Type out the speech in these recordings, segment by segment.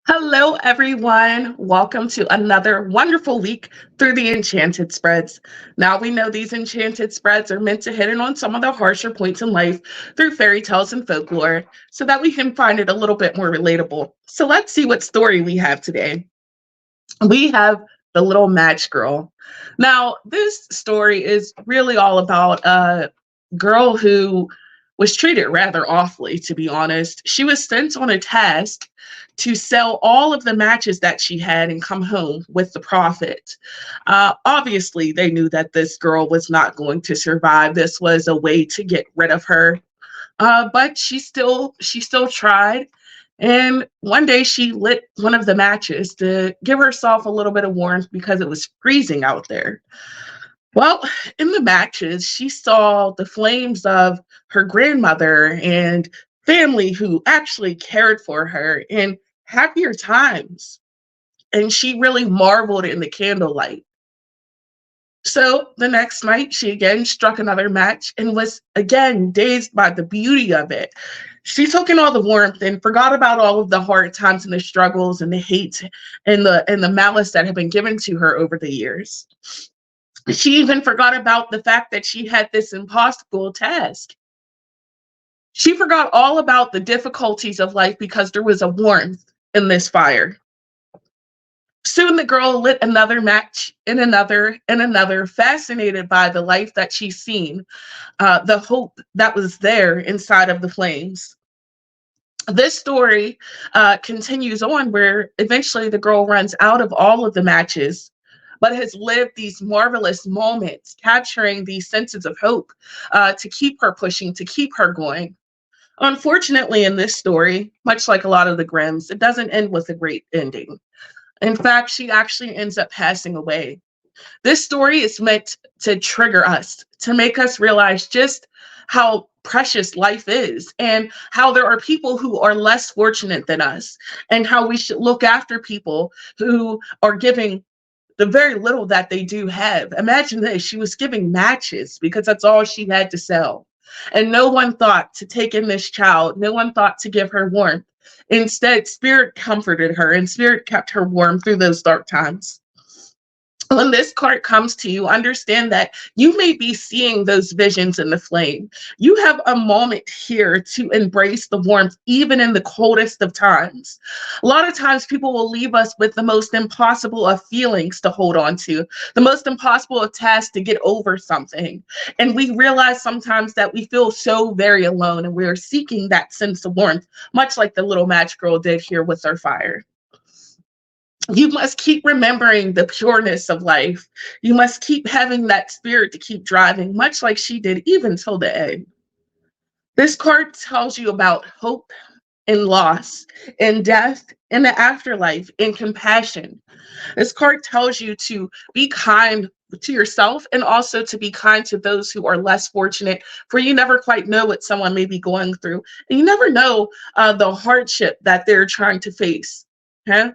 Hello, everyone. Welcome to another wonderful week through the Enchanted spreads. Now, we know these Enchanted spreads are meant to hit in on some of the harsher points in life through fairy tales and folklore so that we can find it a little bit more relatable. So let's see what story we have today. We have The Little Match Girl. Now, this story is really all about a girl who was treated rather awfully, to be honest. She was sent on a task to sell all of the matches that she had and come home with the profit. Obviously, they knew that this girl was not going to survive. This was a way to get rid of her. But she still tried. And one day she lit one of the matches to give herself a little bit of warmth because it was freezing out there. Well, in the matches, she saw the flames of her grandmother and family who actually cared for her in happier times. And she really marveled in the candlelight. So the next night, she again struck another match and was again dazed by the beauty of it. She took in all the warmth and forgot about all of the hard times and the struggles and the hate and the malice that had been given to her over the years. She even forgot about the fact that she had this impossible task. She forgot all about the difficulties of life because there was a warmth in this fire. Soon the girl lit another match and another, fascinated by the life that she's seen, the hope that was there inside of the flames. This story continues on where eventually the girl runs out of all of the matches, but has lived these marvelous moments, capturing these senses of hope to keep her pushing, to keep her going. Unfortunately, in this story, much like a lot of the Grimms, it doesn't end with a great ending. In fact, she actually ends up passing away. This story is meant to trigger us, to make us realize just how precious life is and how there are people who are less fortunate than us and how we should look after people who are giving the very little that they do have. Imagine this, she was giving matches because that's all she had to sell. And no one thought to take in this child. No one thought to give her warmth. Instead, spirit comforted her and spirit kept her warm through those dark times. When this card comes to you, understand that you may be seeing those visions in the flame. You have a moment here to embrace the warmth, even in the coldest of times. A lot of times people will leave us with the most impossible of feelings to hold on to, the most impossible of tasks to get over something. And we realize sometimes that we feel so very alone and we're seeking that sense of warmth, much like the little match girl did here with her fire. You must keep remembering the pureness of life. You must keep having that spirit to keep driving, much like she did, even till the end. This card tells you about hope and loss, and death, and the afterlife, and compassion. This card tells you to be kind to yourself and also to be kind to those who are less fortunate, for you never quite know what someone may be going through. And you never know the hardship that they're trying to face. Okay?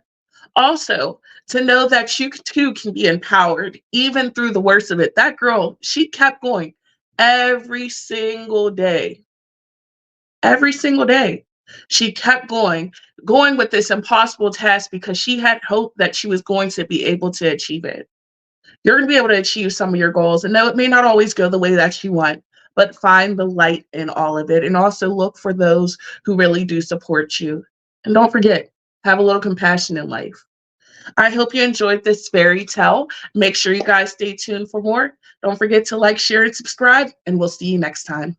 Also, to know that you too can be empowered, even through the worst of it. That girl, she kept going every single day. Every single day. She kept going with this impossible task because she had hope that she was going to be able to achieve it. You're going to be able to achieve some of your goals. And no, it may not always go the way that you want, but find the light in all of it. And also look for those who really do support you. And don't forget, have a little compassion in life. I hope you enjoyed this fairy tale. Make sure you guys stay tuned for more. Don't forget to like, share, and subscribe, and we'll see you next time.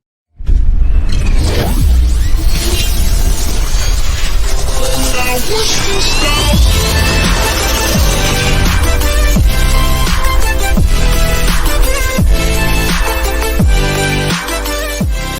What's the